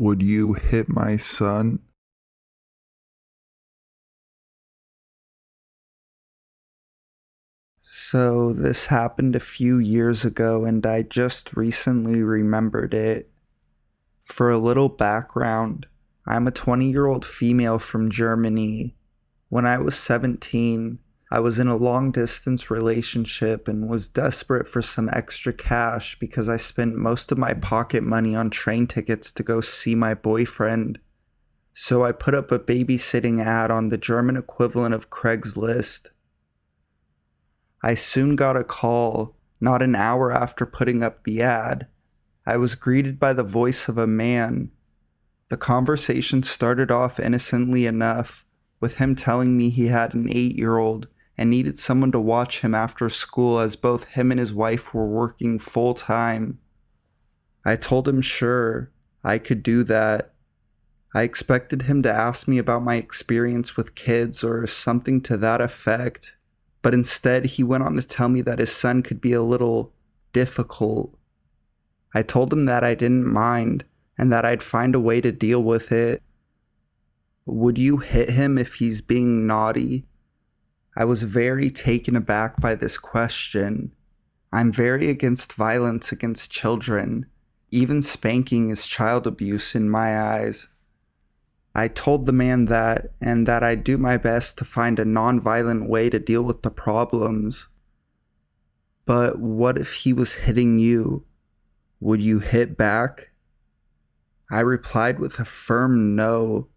Would you hit my son? So, this happened a few years ago, and I just recently remembered it. For a little background, I'm a 20-year-old female from Germany. When I was 17, I was in a long distance relationship and was desperate for some extra cash because I spent most of my pocket money on train tickets to go see my boyfriend. So I put up a babysitting ad on the German equivalent of Craigslist. I soon got a call, not an hour after putting up the ad. I was greeted by the voice of a man. The conversation started off innocently enough, with him telling me he had an 8-year-old and needed someone to watch him after school as both him and his wife were working full-time. I told him sure, I could do that. I expected him to ask me about my experience with kids or something to that effect, but instead he went on to tell me that his son could be a little difficult. I told him that I didn't mind and that I'd find a way to deal with it. Would you hit him if he's being naughty? I was very taken aback by this question. I'm very against violence against children. Even spanking is child abuse in my eyes. I told the man that, and that I'd do my best to find a non-violent way to deal with the problems. But what if he was hitting you? Would you hit back? I replied with a firm no.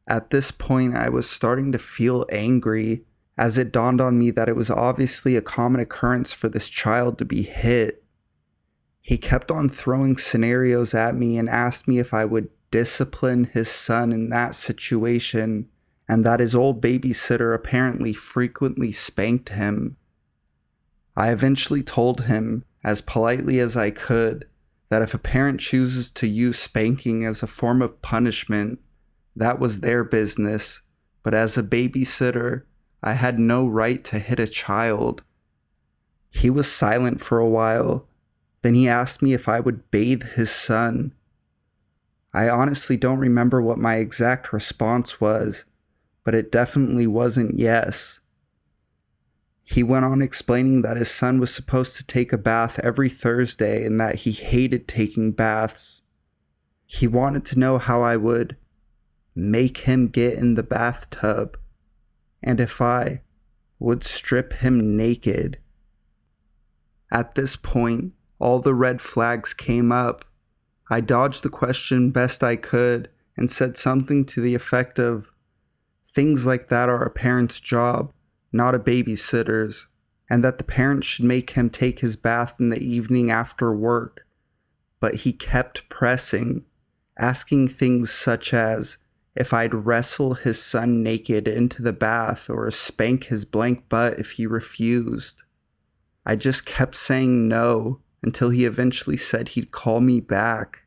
At this point, I was starting to feel angry, as it dawned on me that it was obviously a common occurrence for this child to be hit. He kept on throwing scenarios at me and asked me if I would discipline his son in that situation, and that his old babysitter apparently frequently spanked him. I eventually told him, as politely as I could, that if a parent chooses to use spanking as a form of punishment, that was their business, but as a babysitter, I had no right to hit a child. He was silent for a while, then he asked me if I would bathe his son. I honestly don't remember what my exact response was, but it definitely wasn't yes. He went on explaining that his son was supposed to take a bath every Thursday and that he hated taking baths. He wanted to know how I would make him get in the bathtub, and if I would strip him naked. At this point, all the red flags came up. I dodged the question best I could and said something to the effect of, things like that are a parent's job, not a babysitter's, and that the parent should make him take his bath in the evening after work. But he kept pressing, asking things such as if I'd wrestle his son naked into the bath or spank his blank butt if he refused. I just kept saying no until he eventually said he'd call me back.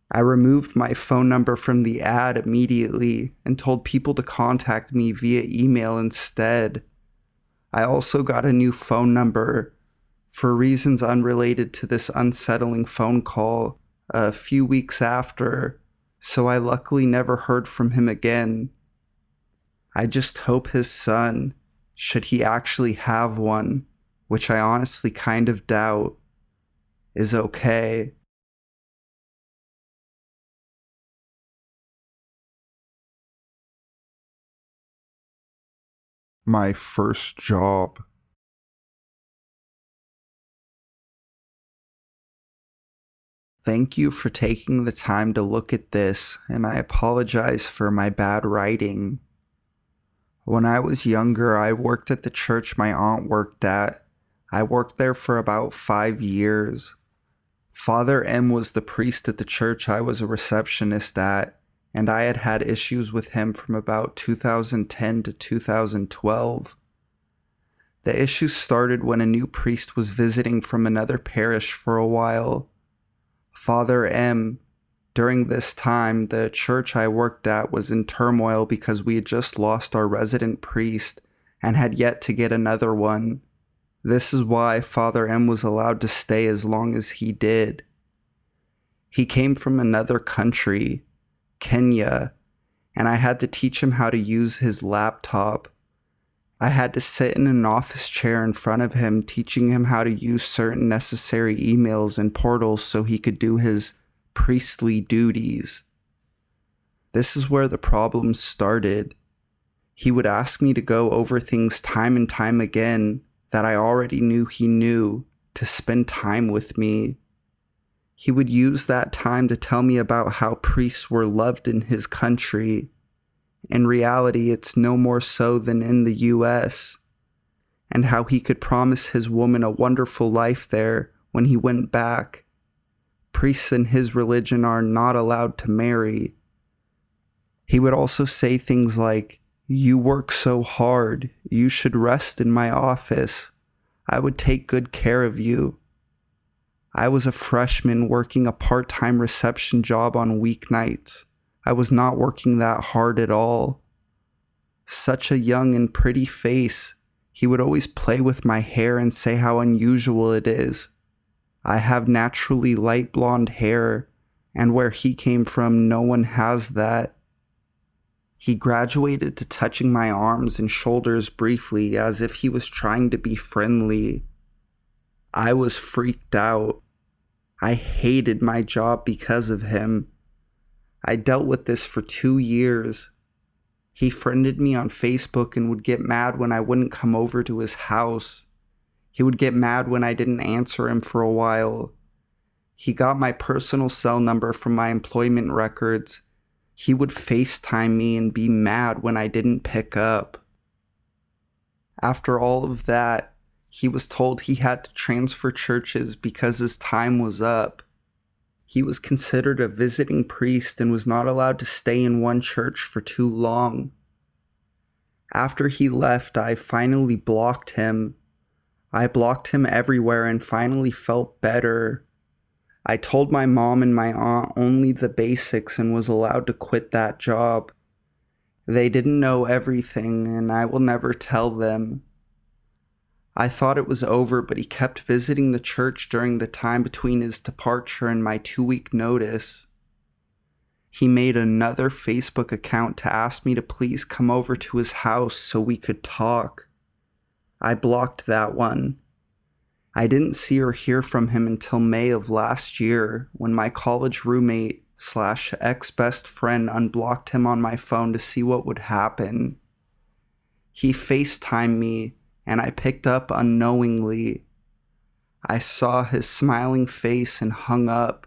I removed my phone number from the ad immediately and told people to contact me via email instead. I also got a new phone number for reasons unrelated to this unsettling phone call a few weeks after, so I luckily never heard from him again. I just hope his son, should he actually have one, which I honestly kind of doubt, is okay. My first job. Thank you for taking the time to look at this, and I apologize for my bad writing. When I was younger, I worked at the church my aunt worked at. I worked there for about 5 years. Father M was the priest at the church I was a receptionist at, and I had had issues with him from about 2010 to 2012. The issue started when a new priest was visiting from another parish for a while. Father M, during this time, the church I worked at was in turmoil because we had just lost our resident priest and had yet to get another one. This is why Father M was allowed to stay as long as he did. He came from another country, Kenya, and I had to teach him how to use his laptop. I had to sit in an office chair in front of him, teaching him how to use certain necessary emails and portals so he could do his priestly duties. This is where the problems started. He would ask me to go over things time and time again that I already knew he knew, to spend time with me. He would use that time to tell me about how priests were loved in his country. In reality, it's no more so than in the US, and how he could promise his woman a wonderful life there when he went back. Priests in his religion are not allowed to marry. He would also say things like, "You work so hard, you should rest in my office. I would take good care of you." I was a freshman working a part-time reception job on weeknights. I was not working that hard at all. Such a young and pretty face. He would always play with my hair and say how unusual it is. I have naturally light blonde hair, and where he came from, no one has that. He graduated to touching my arms and shoulders briefly, as if he was trying to be friendly. I was freaked out. I hated my job because of him. I dealt with this for 2 years. He friended me on Facebook and would get mad when I wouldn't come over to his house. He would get mad when I didn't answer him for a while. He got my personal cell number from my employment records. He would FaceTime me and be mad when I didn't pick up. After all of that, he was told he had to transfer churches because his time was up. He was considered a visiting priest and was not allowed to stay in one church for too long. After he left, I finally blocked him. I blocked him everywhere and finally felt better. I told my mom and my aunt only the basics and was allowed to quit that job. They didn't know everything, and I will never tell them. I thought it was over, but he kept visiting the church during the time between his departure and my 2-week notice. He made another Facebook account to ask me to please come over to his house so we could talk. I blocked that one. I didn't see or hear from him until May of last year, when my college roommate / ex-best friend unblocked him on my phone to see what would happen. He FaceTimed me, and I picked up unknowingly. I saw his smiling face and hung up.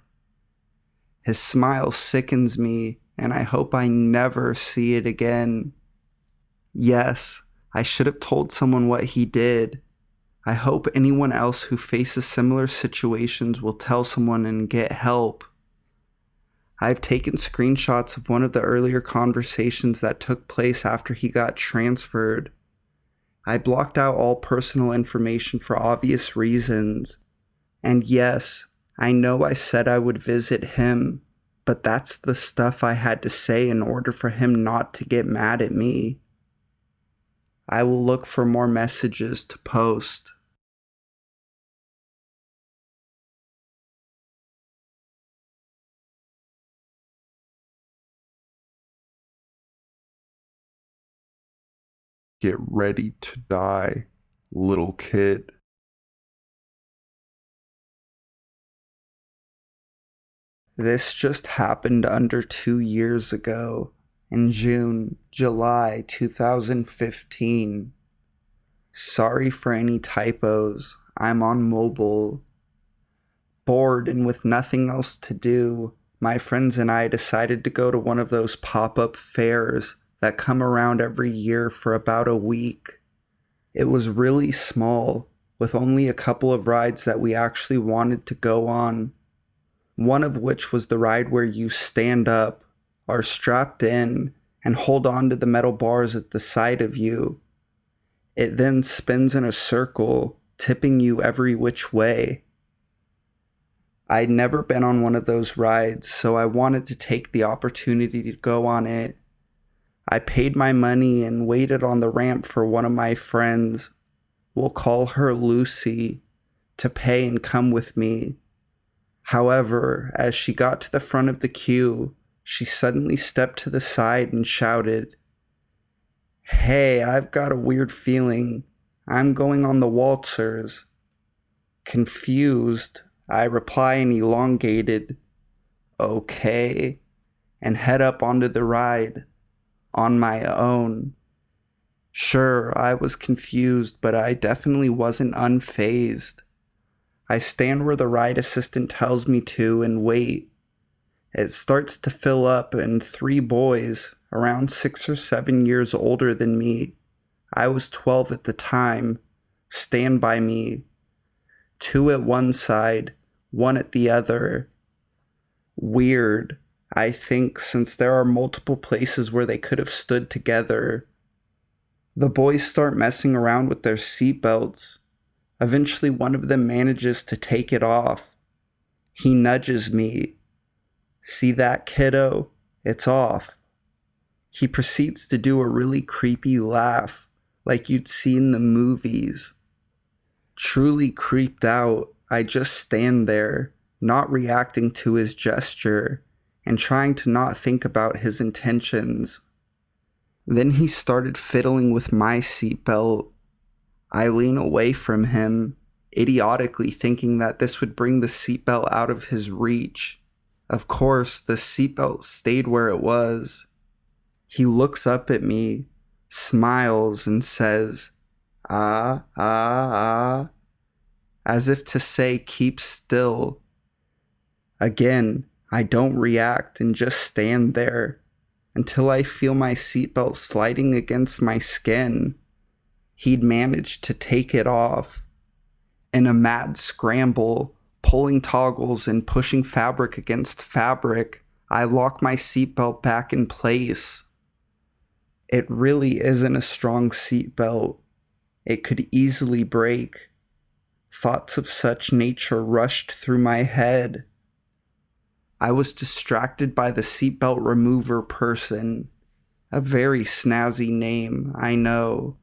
His smile sickens me, and I hope I never see it again. Yes, I should have told someone what he did. I hope anyone else who faces similar situations will tell someone and get help. I've taken screenshots of one of the earlier conversations that took place after he got transferred. I blocked out all personal information for obvious reasons. And yes, I know I said I would visit him, but that's the stuff I had to say in order for him not to get mad at me. I will look for more messages to post. Get ready to die, little kid. This just happened under 2 years ago, in July 2015. Sorry for any typos, I'm on mobile. Bored and with nothing else to do, my friends and I decided to go to one of those pop-up fairs that come around every year for about a week. It was really small, with only a couple of rides that we actually wanted to go on. One of which was the ride where you stand up, are strapped in, and hold on to the metal bars at the side of you. It then spins in a circle, tipping you every which way. I'd never been on one of those rides, so I wanted to take the opportunity to go on it. I paid my money and waited on the ramp for one of my friends, we'll call her Lucy, to pay and come with me. However, as she got to the front of the queue, she suddenly stepped to the side and shouted, "Hey, I've got a weird feeling. I'm going on the waltzers." Confused, I reply in elongated, "Okay," and head up onto the ride, on my own. Sure, I was confused, but I definitely wasn't unfazed. I stand where the ride assistant tells me to and wait. It starts to fill up, and 3 boys, around 6 or 7 years older than me, I was 12 at the time, stand by me. 2 at one side, 1 at the other. Weird, I think, since there are multiple places where they could have stood together. The boys start messing around with their seatbelts. Eventually, one of them manages to take it off. He nudges me. "See that, kiddo? It's off." He proceeds to do a really creepy laugh, like you'd see in the movies. Truly creeped out, I just stand there, not reacting to his gesture, and trying to not think about his intentions. Then he started fiddling with my seatbelt. I lean away from him, idiotically thinking that this would bring the seatbelt out of his reach. Of course, the seatbelt stayed where it was. He looks up at me, smiles, and says, "Ah, ah, ah," as if to say, "Keep still." Again, I don't react and just stand there until I feel my seatbelt sliding against my skin. He'd managed to take it off. In a mad scramble, pulling toggles and pushing fabric against fabric, I lock my seatbelt back in place. It really isn't a strong seatbelt. It could easily break. Thoughts of such nature rushed through my head. I was distracted by the seatbelt remover person. A very snazzy name, I know.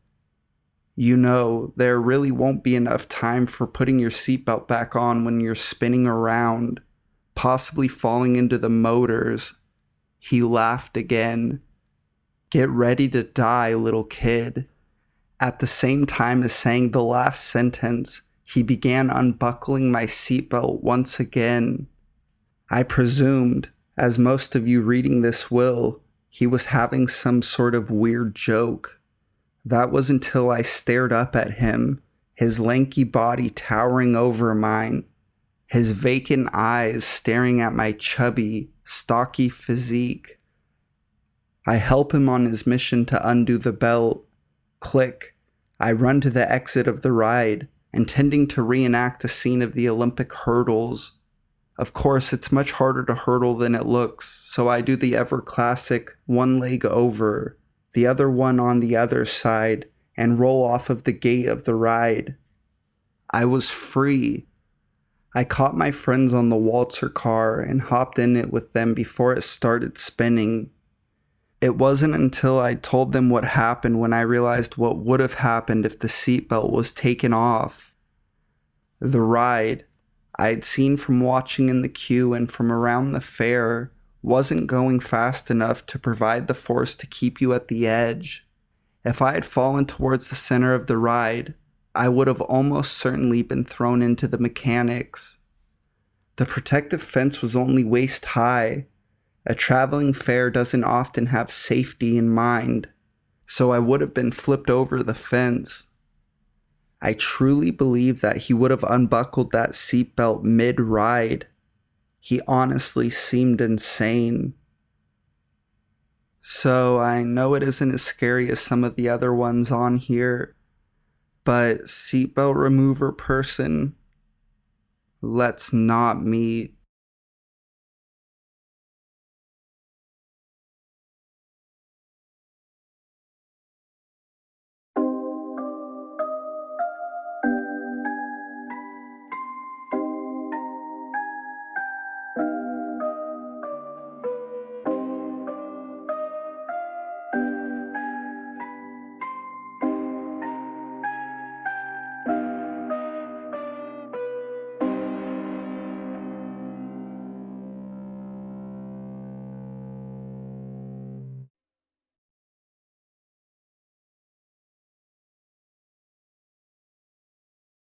You know, there really won't be enough time for putting your seatbelt back on when you're spinning around, possibly falling into the motors. He laughed again. "Get ready to die, little kid." At the same time as saying the last sentence, he began unbuckling my seatbelt once again. I presumed, as most of you reading this will, he was having some sort of weird joke. That was until I stared up at him, his lanky body towering over mine, his vacant eyes staring at my chubby, stocky physique. I help him on his mission to undo the belt. Click. I run to the exit of the ride, intending to reenact the scene of the Olympic hurdles. Of course, it's much harder to hurdle than it looks, so I do the ever classic one leg over, the other one on the other side, and roll off of the gate of the ride. I was free. I caught my friends on the waltzer car and hopped in it with them before it started spinning. It wasn't until I told them what happened when I realized what would have happened if the seatbelt was taken off. The ride, I'd seen from watching in the queue and from around the fair, wasn't going fast enough to provide the force to keep you at the edge. If I had fallen towards the center of the ride, I would have almost certainly been thrown into the mechanics. The protective fence was only waist high. A traveling fair doesn't often have safety in mind, so I would have been flipped over the fence. I truly believe that he would have unbuckled that seatbelt mid-ride. He honestly seemed insane. So I know it isn't as scary as some of the other ones on here, but seatbelt remover person, let's not meet.